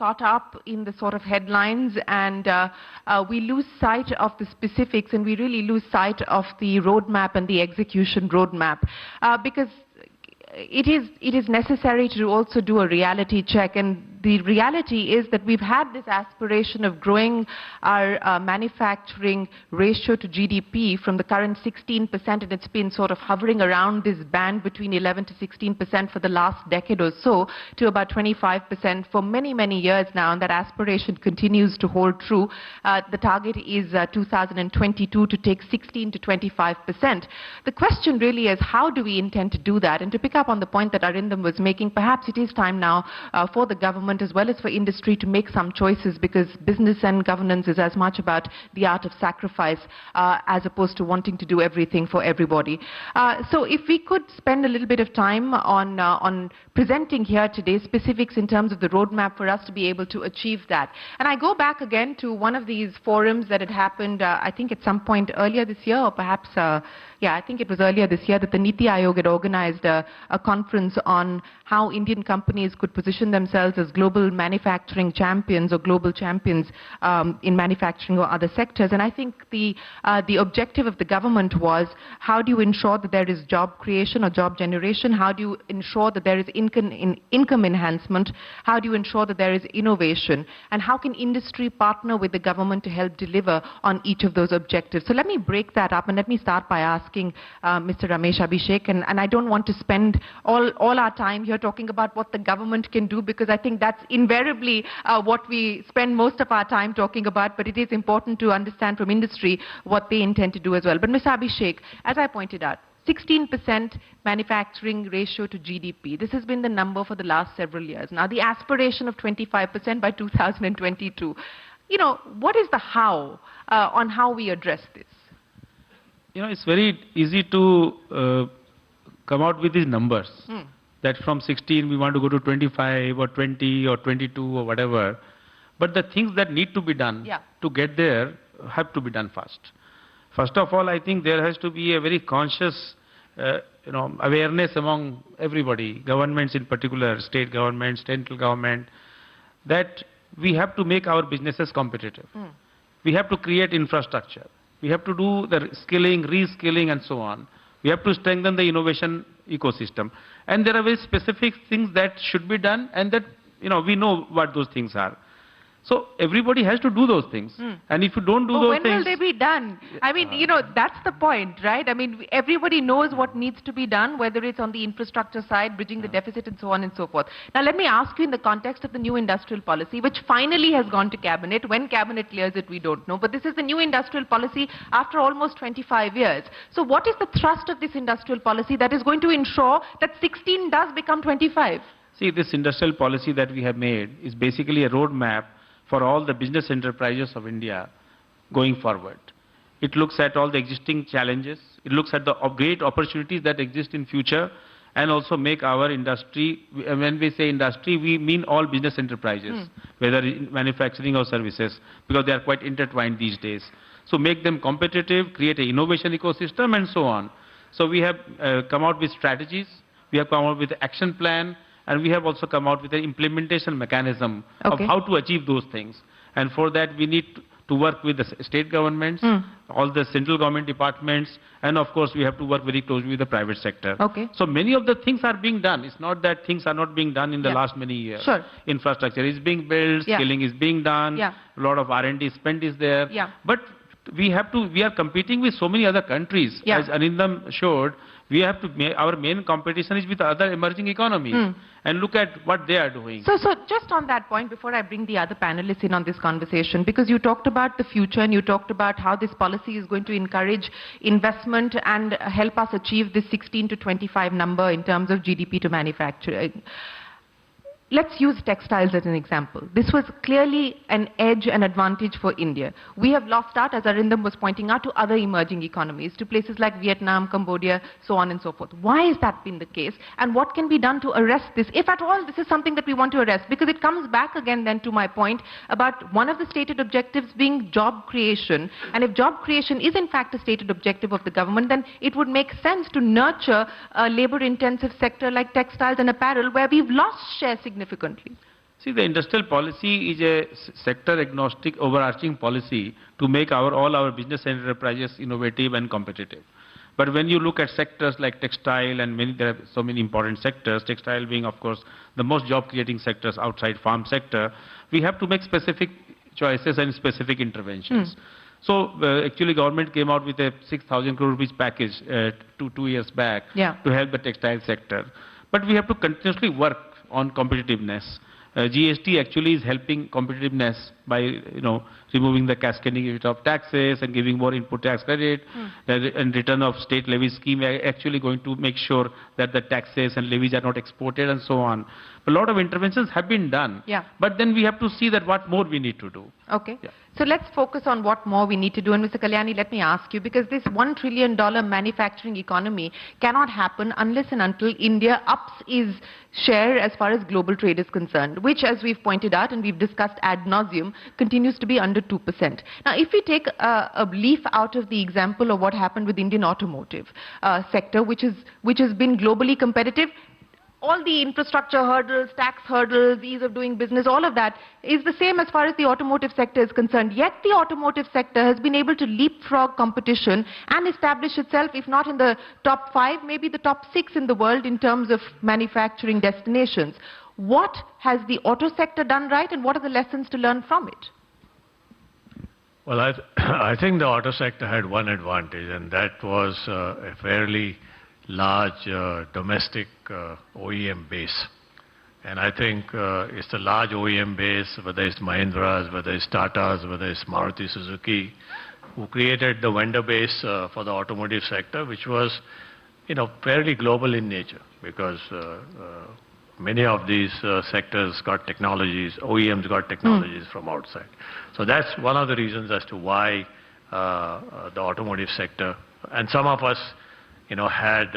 caught up in the sort of headlines, and we lose sight of the specifics, and we really lose sight of the roadmap and the execution roadmap, because it is necessary to also do a reality check, and the reality is that we've had this aspiration of growing our manufacturing ratio to GDP from the current 16%, and it's been sort of hovering around this band between 11 to 16% for the last decade or so, to about 25% for many, many years now, and that aspiration continues to hold true. The target is 2022 to take 16 to 25%. The question really is, how do we intend to do that? And to pick up on the point that Arindam was making, perhaps it is time now for the government as well as for industry to make some choices, because business and governance is as much about the art of sacrifice as opposed to wanting to do everything for everybody. So if we could spend a little bit of time on presenting here today specifics in terms of the roadmap for us to be able to achieve that. And I go back again to one of these forums that had happened, I think at some point earlier this year, or perhaps I think it was earlier this year, that the Niti Aayog had organized a conference on how Indian companies could position themselves as global manufacturing champions or global champions in manufacturing or other sectors. And I think the objective of the government was, how do you ensure that there is job creation or job generation? How do you ensure that there is income enhancement? How do you ensure that there is innovation? And how can industry partner with the government to help deliver on each of those objectives? So let me break that up, and let me start by asking Mr. Ramesh Abhishek, and I don't want to spend all our time here talking about what the government can do, because I think that's invariably what we spend most of our time talking about, but it is important to understand from industry what they intend to do as well. But Mr. Abhishek, as I pointed out, 16% manufacturing ratio to GDP. This has been the number for the last several years. Now, the aspiration of 25% by 2022. You know, what is the how on how we address this? You know, it's very easy to come out with these numbers. That from 16 we want to go to 25 or 20 or 22 or whatever. But the things that need to be done to get there have to be done fast. First of all, I think there has to be a very conscious awareness among everybody, governments in particular, state governments, central government, that we have to make our businesses competitive. We have to create infrastructure. We have to do the skilling, reskilling and so on. We have to strengthen the innovation ecosystem. And there are very specific things that should be done, and that, we know what those things are. So everybody has to do those things. And if you don't do those things... When will they be done? I mean, that's the point, right? I mean, everybody knows what needs to be done, whether it's on the infrastructure side, bridging the deficit and so on and so forth. Now, let me ask you in the context of the new industrial policy, which finally has gone to cabinet. When cabinet clears it, we don't know. But this is the new industrial policy after almost 25 years. So what is the thrust of this industrial policy that is going to ensure that 16 does become 25? See, this industrial policy that we have made is basically a roadmap for all the business enterprises of India going forward. It looks at all the existing challenges, it looks at the great opportunities that exist in future, and also make our industry, when we say industry, we mean all business enterprises, whether in manufacturing or services, because they are quite intertwined these days. So make them competitive, create an innovation ecosystem and so on. So we have come out with strategies, we have come out with an action plan, and we have also come out with an implementation mechanism of how to achieve those things. And for that, we need to work with the state governments, all the central government departments, and of course, we have to work very closely with the private sector. So many of the things are being done. It's not that things are not being done in the last many years. Infrastructure is being built, skilling is being done, a lot of R&D spend is there. But we are competing with so many other countries. As Arindam showed, we have to our main competition is with other emerging economies, and look at what they are doing. So just on that point, before I bring the other panelists in on this conversation, because you talked about the future and you talked about how this policy is going to encourage investment and help us achieve this 16 to 25 number in terms of GDP to manufacturing. Let's use textiles as an example. This was clearly an edge and advantage for India. We have lost out, as Arindam was pointing out, to other emerging economies, to places like Vietnam, Cambodia, so on and so forth. Why has that been the case? And what can be done to arrest this, if at all this is something that we want to arrest? Because it comes back again then to my point about one of the stated objectives being job creation. And if job creation is in fact a stated objective of the government, then it would make sense to nurture a labor-intensive sector like textiles and apparel, where we've lost share significantly. See, the industrial policy is a sector-agnostic, overarching policy to make all our business enterprises innovative and competitive. But when you look at sectors like textile and there are so many important sectors, textile being, of course, the most job-creating sectors outside farm sector, we have to make specific choices and specific interventions. So actually, government came out with a 6,000 crore rupees package 2 years back to help the textile sector. But we have to continuously work on competitiveness. GST actually is helping competitiveness by removing the cascading effect of taxes and giving more input tax credit, and return of state levy scheme actually going to make sure that the taxes and levies are not exported and so on. A lot of interventions have been done, but then we have to see that what more we need to do. Okay. So let's focus on what more we need to do. And Mr. Kalyani, let me ask you, because this $1 trillion manufacturing economy cannot happen unless and until India ups its share as far as global trade is concerned, which, as we've pointed out and we've discussed ad nauseum, continues to be under 2%. Now, if we take a leaf out of the example of what happened with Indian automotive sector, which has been globally competitive, all the infrastructure hurdles, tax hurdles, ease of doing business, all of that is the same as far as the automotive sector is concerned. Yet the automotive sector has been able to leapfrog competition and establish itself, if not in the top 5, maybe the top 6 in the world in terms of manufacturing destinations. What has the auto sector done right, and what are the lessons to learn from it? Well, I think the auto sector had one advantage, and that was a fairly large domestic OEM base. And I think it's a large OEM base, whether it's Mahindra's, whether it's Tata's, whether it's Maruti Suzuki, who created the vendor base for the automotive sector, which was, fairly global in nature, because many of these sectors got technologies, OEMs got technologies from outside. So that's one of the reasons as to why the automotive sector, and some of us had,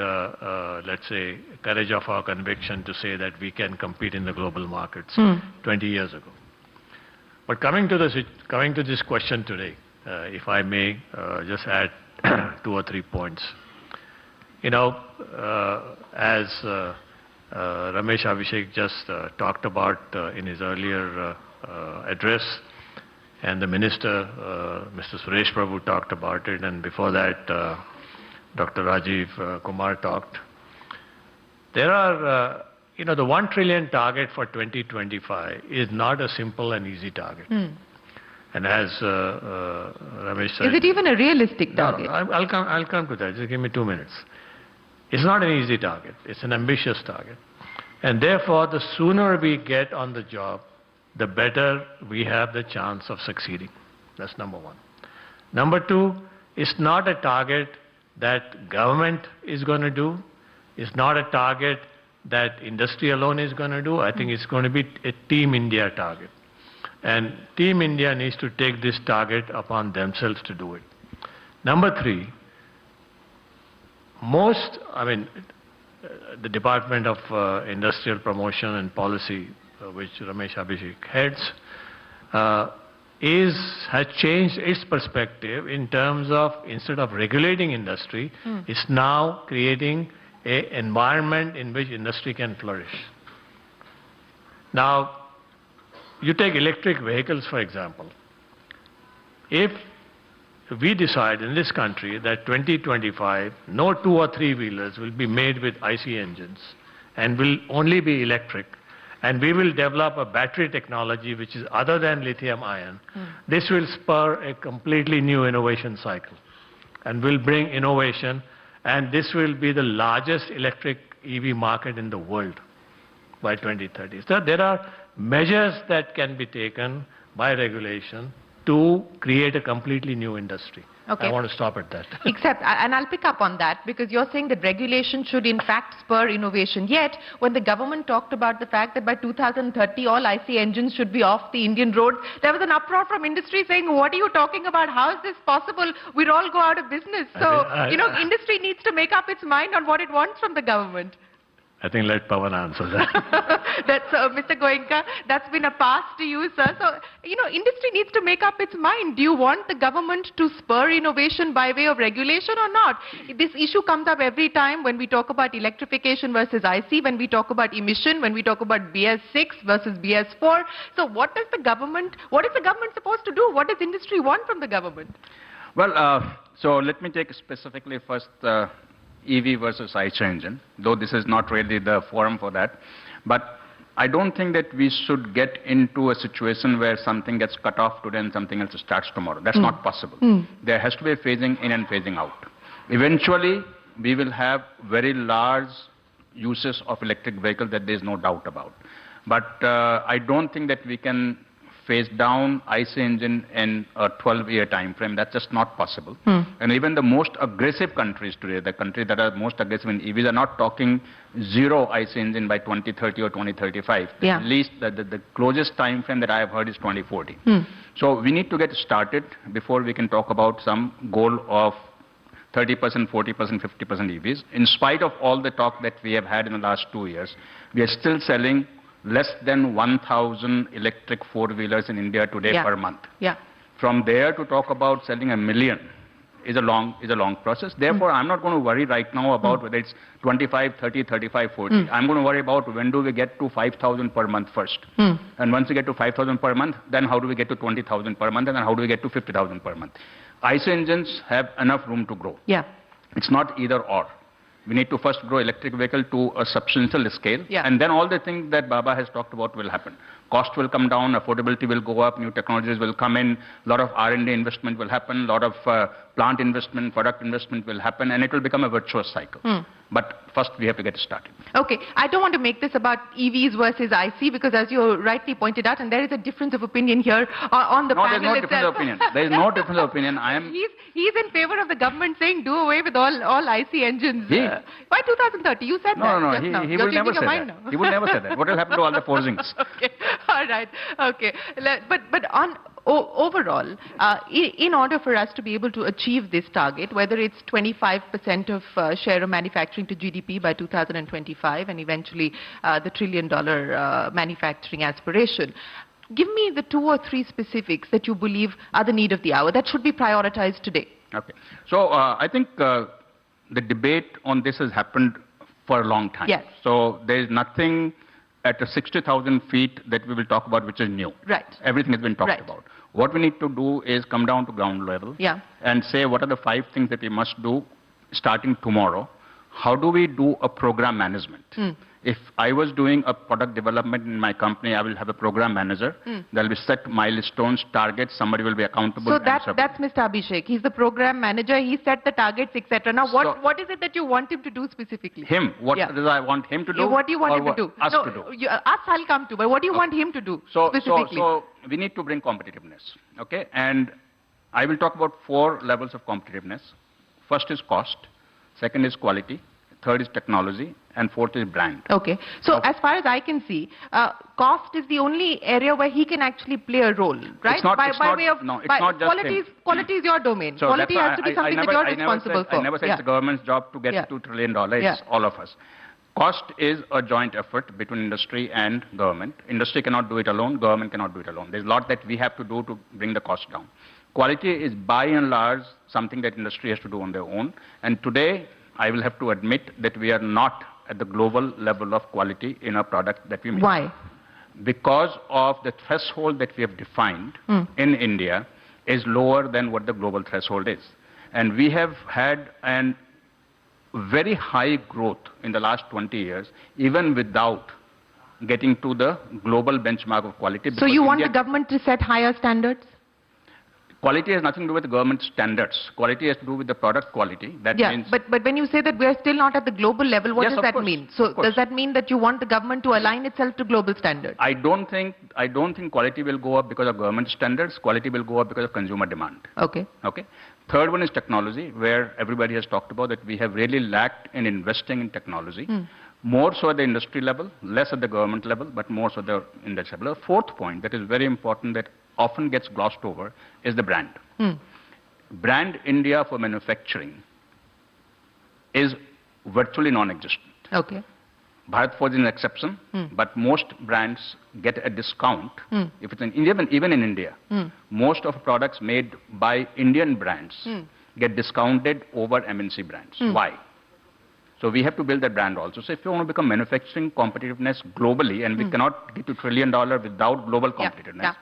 let's say, courage of our conviction to say that we can compete in the global markets 20 years ago. But coming to this question today, if I may just add 2 or 3 points. As Ramesh Abhishek just talked about in his earlier address, and the Minister, Mr. Suresh Prabhu, talked about it, and before that, Dr. Rajiv Kumar talked. There are, the 1 trillion target for 2025 is not a simple and easy target. And as Ramesh said... Is it even a realistic target? No, I'll come to that. Just give me 2 minutes. It's not an easy target. It's an ambitious target. And therefore, the sooner we get on the job, the better we have the chance of succeeding. That's number one. Number two, it's not a target that government is going to do. It's not a target that industry alone is going to do. I think it's going to be a Team India target. And Team India needs to take this target upon themselves to do it. Number three, the Department of Industrial Promotion and Policy, which Ramesh Abhishek heads, has changed its perspective in terms of, instead of regulating industry, it's now creating an environment in which industry can flourish. Now, you take electric vehicles, for example. If we decide in this country that 2025, no 2 or 3 wheelers will be made with IC engines and will only be electric, and we will develop a battery technology which is other than lithium ion, this will spur a completely new innovation cycle and will bring innovation, and this will be the largest electric EV market in the world by 2030. So there are measures that can be taken by regulation to create a completely new industry. Okay. I want to stop at that. Except, and I'll pick up on that, because you're saying that regulation should in fact spur innovation. Yet, when the government talked about the fact that by 2030 all IC engines should be off the Indian roads, there was an uproar from industry saying, what are you talking about? How is this possible? We'll all go out of business. So, industry needs to make up its mind on what it wants from the government. I think let Pawan answer that. That's Mr. Goenka, that's been a pass to you, sir. So, industry needs to make up its mind. Do you want the government to spur innovation by way of regulation or not? This issue comes up every time when we talk about electrification versus IC, when we talk about emission, when we talk about BS6 versus BS4. So what is the government supposed to do? What does industry want from the government? Well, so let me take specifically first EV versus IC engine, though this is not really the forum for that. But I don't think that we should get into a situation where something gets cut off today and something else starts tomorrow. That's not possible. There has to be a phasing in and phasing out. Eventually, we will have very large uses of electric vehicles that there is no doubt about. But I don't think that we can phase down IC engine in a 12-year time frame. That's just not possible. And even the most aggressive countries today, the countries that are most aggressive in EVs, are not talking zero IC engine by 2030 or 2035. Yeah. At least the closest time frame that I have heard is 2040. So we need to get started before we can talk about some goal of 30%, 40%, 50% EVs. In spite of all the talk that we have had in the last 2 years, we are still selling less than 1,000 electric four-wheelers in India today per month. Yeah. From there to talk about selling 1 million is a long process. Therefore, I'm not going to worry right now about whether it's 25, 30, 35, 40. I'm going to worry about when do we get to 5,000 per month first. And once we get to 5,000 per month, then how do we get to 20,000 per month, and then how do we get to 50,000 per month? IC engines have enough room to grow. Yeah. It's not either or. We need to first grow electric vehicle to a substantial scale, and then all the things that Baba has talked about will happen. Cost will come down, affordability will go up, new technologies will come in, a lot of R&D investment will happen, a lot of plant investment, product investment will happen, and it will become a virtuous cycle. But first we have to get started. Okay, I don't want to make this about EVs versus IC, because as you rightly pointed out, and there is a difference of opinion here on the panel No, there's no itself. difference of opinion. There is no difference of opinion. He's in favor of the government saying do away with all IC engines. By 2030, you said that. No, just now. he You're will never changing say your that. mind now. He will never say that. What will happen to all the forgings? Okay, all right, okay. But on overall, in order for us to be able to achieve this target, whether it's 25% of share of manufacturing to GDP by 2025 and eventually the $1 trillion manufacturing aspiration, give me the 2 or 3 specifics that you believe are the need of the hour that should be prioritized today. Okay. So I think the debate on this has happened for a long time. Yes. So there is nothing at 60,000 feet that we will talk about which is new. Right. Everything has been talked about. What we need to do is come down to ground level and say what are the 5 things that we must do starting tomorrow. How do we do a program management? If I was doing a product development in my company, I will have a program manager. There will be set milestones, targets, somebody will be accountable. So that's Mr. Abhishek. He's the program manager. He set the targets, etc. Now, what is it that you want him to do specifically? Him. What do I want him to do? What do you want him to do? Us to do. Us I'll come to, but what do you want him to do specifically? So we need to bring competitiveness, okay? And I will talk about 4 levels of competitiveness. First is cost, second is quality, third is technology, and fourth is brand. Okay. So as far as I can see, cost is the only area where he can actually play a role, right? It's not just quality is your domain. So quality has to be something that you're responsible for. I never said it's the government's job to get $2 trillion. It's all of us. Cost is a joint effort between industry and government. Industry cannot do it alone. Government cannot do it alone. There's a lot that we have to do to bring the cost down. Quality is by and large something that industry has to do on their own. And today, I will have to admit that we are not at the global level of quality in a product that we make. Why? Because of the threshold that we have defined in India is lower than what the global threshold is. And we have had a very high growth in the last 20 years, even without getting to the global benchmark of quality. So you want the government to set higher standards? Quality has nothing to do with the government standards. Quality has to do with the product quality. That means but when you say that we are still not at the global level, what does that mean? So does that mean that you want the government to align itself to global standards? I don't think quality will go up because of government standards. Quality will go up because of consumer demand. Okay. Okay. Third one is technology, where everybody has talked about that we have really lacked in investing in technology. More so at the industry level, less at the government level, but more so at the industry level. Fourth point that is very important that often gets glossed over is the brand. Brand India for manufacturing is virtually non-existent. Okay. Bharat Forge is an exception, but most brands get a discount. If it's even in India, most of products made by Indian brands get discounted over MNC brands. Why? So we have to build that brand also. So if you want to become manufacturing competitiveness globally, and we cannot get to $1 trillion without global competitiveness,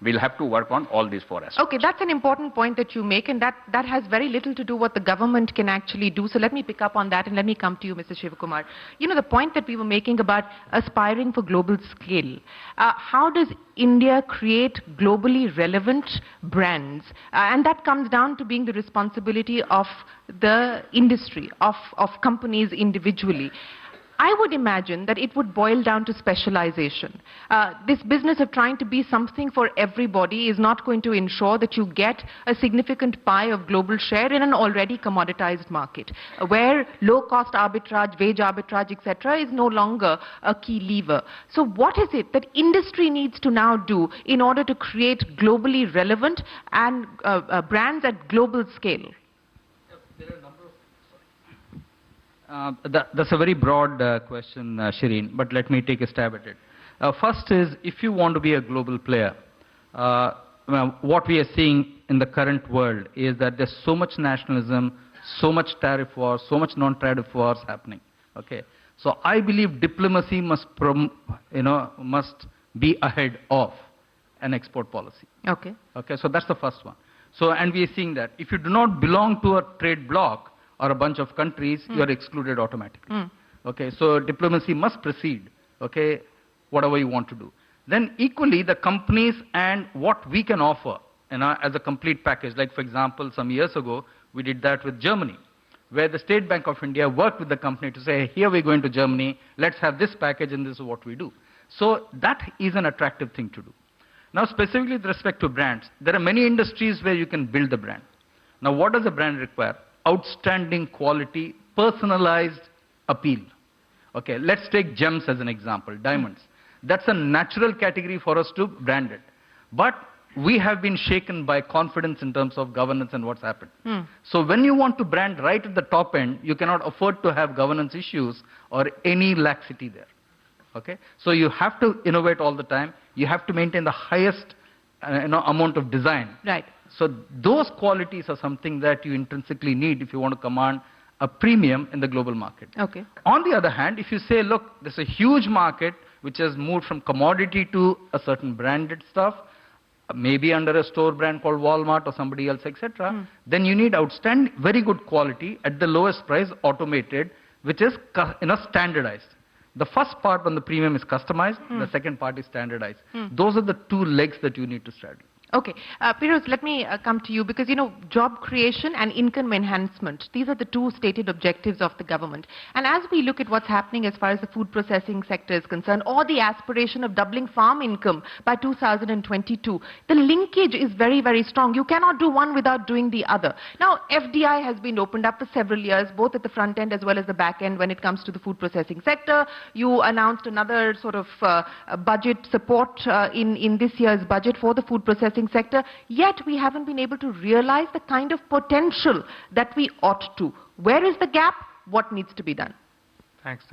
we'll have to work on all these 4 aspects. Okay, that's an important point that you make, and that has very little to do what the government can actually do. So let me pick up on that, and let me come to you, Mr. Shivakumar. You know, the point that we were making about aspiring for global scale, how does India create globally relevant brands? And that comes down to being the responsibility of the industry, of companies individually. I would imagine that it would boil down to specialization. This business of trying to be something for everybody is not going to ensure that you get a significant pie of global share in an already commoditized market, where low-cost arbitrage, wage arbitrage, etc. is no longer a key lever. So what is it that industry needs to now do in order to create globally relevant and brands at global scale? That's a very broad question, Shireen, but let me take a stab at it. First is, if you want to be a global player, what we are seeing in the current world is that there's so much nationalism, so much tariff wars, so much non-tariff wars happening. Okay, so I believe diplomacy must be ahead of an export policy. Okay. Okay, so that's the first one. So, and we are seeing that if you do not belong to a trade bloc or a bunch of countries, you are excluded automatically. Okay, so diplomacy must precede, okay, whatever you want to do. Then equally, the companies and what we can offer, as a complete package. Like, for example, some years ago, we did that with Germany, where the State Bank of India worked with the company to say, here we're going to Germany, let's have this package and this is what we do. So that is an attractive thing to do. Now, specifically with respect to brands, there are many industries where you can build a brand. Now, what does a brand require? Outstanding quality, personalized appeal. Okay, let's take gems as an example, diamonds. That's a natural category for us to brand it. But we have been shaken by confidence in terms of governance and what's happened. So when you want to brand right at the top end, you cannot afford to have governance issues or any laxity there. Okay, so you have to innovate all the time. You have to maintain the highest amount of design. Right. So those qualities are something that you intrinsically need if you want to command a premium in the global market. Okay. On the other hand, if you say, look, there's a huge market which has moved from commodity to a certain branded stuff, maybe under a store brand called Walmart or somebody else, etc., then you need outstanding, very good quality at the lowest price, automated, which is standardized. The first part on the premium is customized, the second part is standardized. Those are the 2 legs that you need to straddle. Okay. Piruz, let me come to you because, job creation and income enhancement, these are the 2 stated objectives of the government. And as we look at what's happening as far as the food processing sector is concerned, or the aspiration of doubling farm income by 2022, the linkage is very, very strong. You cannot do one without doing the other. Now, FDI has been opened up for several years, both at the front end as well as the back end when it comes to the food processing sector. You announced another sort of budget support in this year's budget for the food processing sector, yet we haven't been able to realize the kind of potential that we ought to. Where is the gap? What needs to be done? Thanks.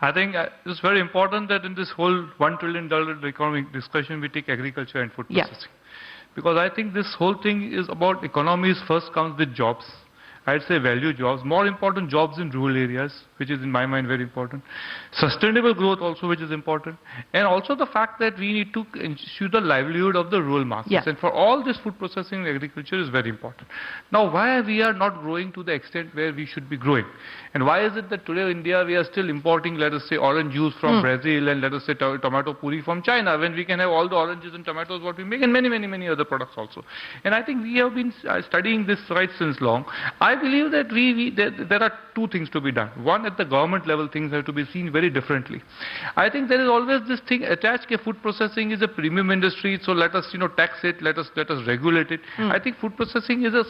I think it's very important that in this whole $1 trillion economic discussion, we take agriculture and food processing. Because I think this whole thing is about economies first comes with jobs. I'd say value jobs, more important jobs in rural areas, which is in my mind very important. Sustainable growth also, which is important. And also the fact that we need to ensure the livelihood of the rural masses. Yeah. And for all this, food processing and agriculture is very important. Now, why we are not growing to the extent where we should be growing? And why is it that today in India we are still importing, let us say, orange juice from Brazil and let us say tomato puri from China, when we can have all the oranges and tomatoes what we make and many, many, many other products also. And I think we have been studying this right since long. I believe that there are 2 things to be done. One, at the government level, things have to be seen very differently. I think there is always this thing attached that food processing is a premium industry, so let us tax it, let us regulate it. I think food processing is a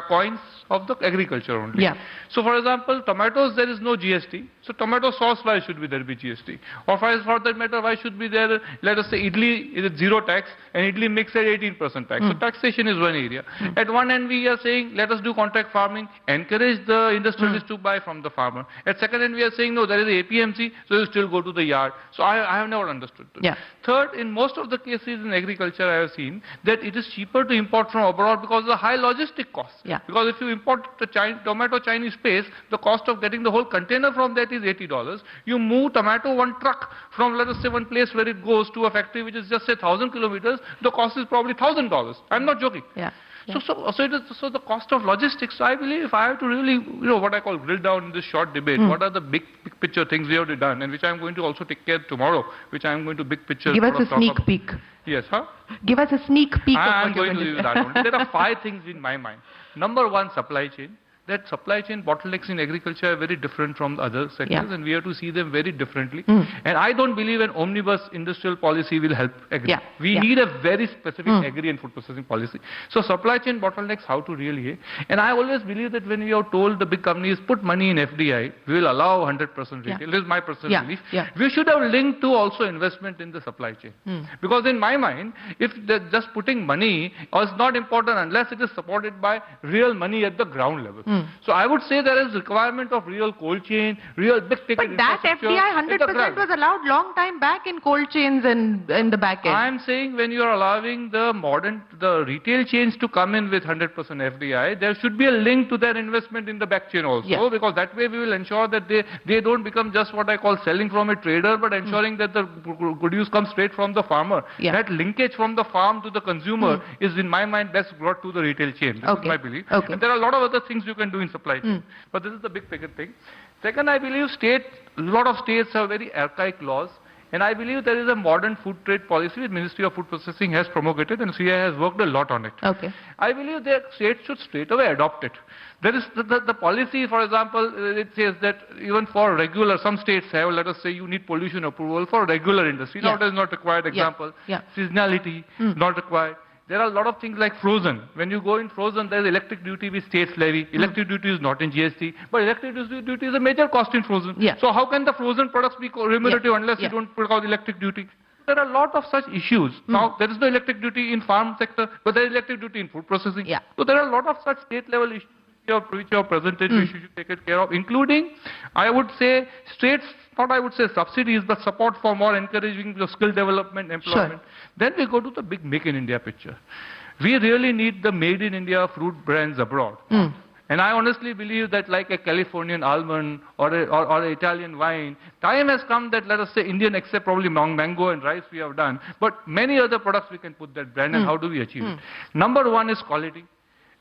coin of the agriculture only. Yeah. So for example, tomatoes, there is no GST. So tomato sauce, why should there be GST? Or for that matter, why should be there, let us say idli is at 0 tax and idli mix at 18% tax. So taxation is one area. At one end we are saying, let us do contract farming, encourage the industrialists to buy from the farmer. At second end we are saying, no, there is a APMC, so you still go to the yard. So I have never understood this. Yeah. Third, in most of the cases in agriculture I have seen that it is cheaper to import from abroad because of the high logistic costs. Yeah. Because if you import the tomato Chinese paste, the cost of getting the whole container from that is $80. You move tomato one truck from, let us say, one place where it goes to a factory which is just say 1,000 kilometers, the cost is probably $1,000. I'm not joking. Yeah. Yeah. So the cost of logistics. So I believe if I have to really, what I call drill down in this short debate, what are the big picture things we have to done, and which I'm going to also take care tomorrow, which I'm going to big picture. Give us sort a of sneak talk about. peak. Yes, huh? Give us a sneak peek of I'm what you're going to going use that one. There are 5 things in my mind. Number 1, supply chain. That supply chain bottlenecks in agriculture are very different from other sectors, and we have to see them very differently. And I don't believe an omnibus industrial policy will help agri. Yeah. We need a very specific agri and food processing policy. So supply chain bottlenecks, how to really. And I always believe that when we are told the big companies put money in FDI, we will allow 100% retail. This is my personal belief. Yeah. We should have linked to also investment in the supply chain. Because in my mind, if just putting money is not important unless it is supported by real money at the ground level. So I would say there is requirement of real cold chain, real big ticket. But that FDI 100% was allowed long time back in cold chains and in the back end. I am saying when you are allowing the retail chains to come in with 100% FDI, there should be a link to their investment in the back chain also, because that way we will ensure that they don't become just what I call selling from a trader, but ensuring that the produce comes straight from the farmer. That linkage from the farm to the consumer is in my mind best brought to the retail chain. This is my belief. And there are a lot of other things you can do in supply chain. But this is the big picture thing. Second, I believe a lot of states have very archaic laws. And I believe there is a modern food trade policy which Ministry of Food Processing has promulgated, and CI has worked a lot on it. I believe that states should straight away adopt it. There is the policy, for example, it says that even for regular, some states have, let us say, you need pollution approval for regular industry. Now it is not required. Example, seasonality, not required. There are a lot of things like frozen. When you go in frozen, there is electric duty which states levy. Electric duty is not in GST, but electric duty is a major cost in frozen. So how can the frozen products be remunerative unless you don't put out electric duty? There are a lot of such issues. Now, there is no electric duty in farm sector, but there is electric duty in food processing. So there are a lot of such state level issues which you have presented, which you should take care of, including, I would say, states, not I would say subsidies, but support for more encouraging the skill development, employment. Then we go to the big Make in India picture. We really need the made in India fruit brands abroad. And I honestly believe that like a Californian almond or a Italian wine, time has come that, let us say, Indian, except probably mango and rice we have done, but many other products we can put that brand, and how do we achieve it? Number 1 is quality.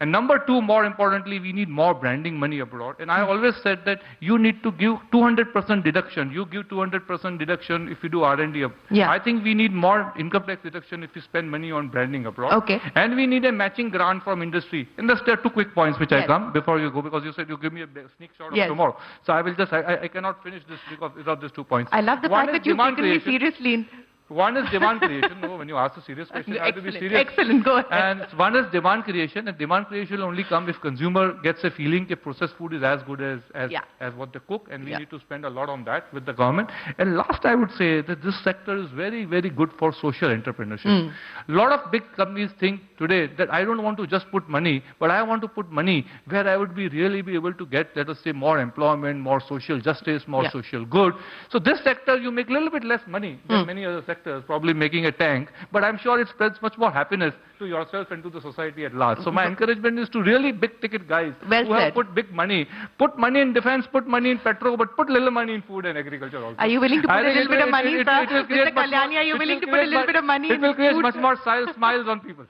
And number 2, more importantly, we need more branding money abroad. And I always said that you need to give 200% deduction. You give 200% deduction if you do R&D. I think we need more income tax deduction if you spend money on branding abroad. And we need a matching grant from industry. And there are 2 quick points which I come before you go, because you said you give me a sneak shot of tomorrow. So I will just, I cannot finish this because without these 2 points. I love the fact that you've taken me seriously. One is demand creation. No, when you ask a serious question, I have to be serious. Excellent, go ahead. And one is demand creation, and demand creation will only come if consumer gets a feeling that processed food is as good as what they cook, and we need to spend a lot on that with the government. And last, I would say that this sector is very, very good for social entrepreneurship. A lot of big companies think today that I don't want to just put money, but I want to put money where I would really be able to get, let us say, more employment, more social justice, more social good. So this sector, you make a little bit less money than many other sectors, probably making a tank, but I'm sure it spreads much more happiness to yourself and to the society at large. So my encouragement is to really big ticket guys who have put big money. Put money in defense, put money in petrol, but put little money in food and agriculture also. Are you willing to put a little bit of money, sir? Mr. Kalyani, are you willing to put a little bit of money in food? It will create much more smiles on people.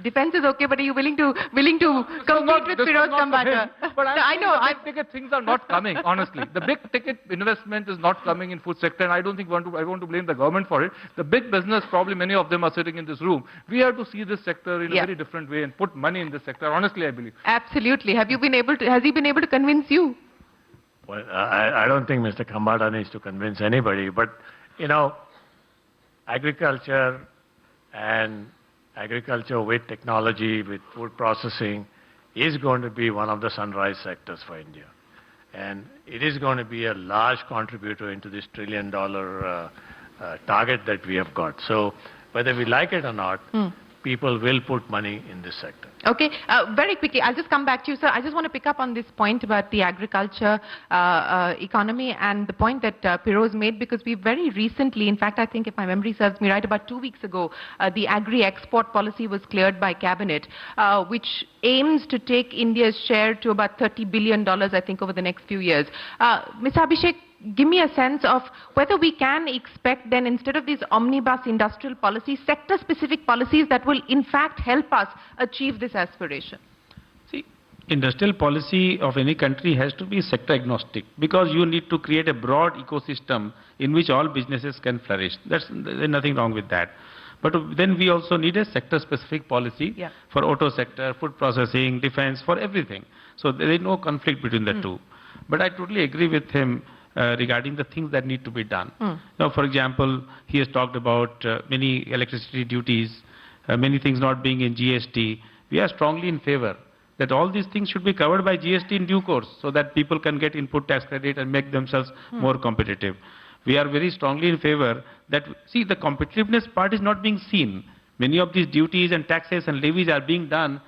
Defense is okay, but are you willing to compete with Feroz Kambata? But I know the big ticket things are not coming, honestly. The big ticket investment is not coming in food sector, and I don't think I want to blame the government for it. The big business, probably many of them are sitting in this room. We have to see this sector in a very different way and put money in this sector, honestly, I believe. Absolutely. Has he been able to convince you? Well, I don't think Mr. Kambata needs to convince anybody, but, agriculture and agriculture with technology, with food processing, is going to be one of the sunrise sectors for India. And it is going to be a large contributor into this $1 trillion target that we have got. So whether we like it or not, people will put money in this sector. Okay, very quickly, I'll just come back to you, sir. I just want to pick up on this point about the agriculture economy and the point that Piroz made, because we very recently, in fact, I think if my memory serves me right, about 2 weeks ago, the agri-export policy was cleared by Cabinet, which aims to take India's share to about $30 billion, I think, over the next few years. Mr. Abhishek, give me a sense of whether we can expect then, instead of these omnibus industrial policies, sector-specific policies that will in fact help us achieve this aspiration. See, industrial policy of any country has to be sector agnostic, because you need to create a broad ecosystem in which all businesses can flourish. There's nothing wrong with that. But then we also need a sector-specific policy for auto sector, food processing, defense, for everything. So there is no conflict between the two. But I totally agree with him regarding the things that need to be done. Now, for example, he has talked about many electricity duties, many things not being in GST. We are strongly in favor that all these things should be covered by GST in due course, so that people can get input tax credit and make themselves more competitive. We are very strongly in favor that, see, the competitiveness part is not being seen. Many of these duties and taxes and levies are being done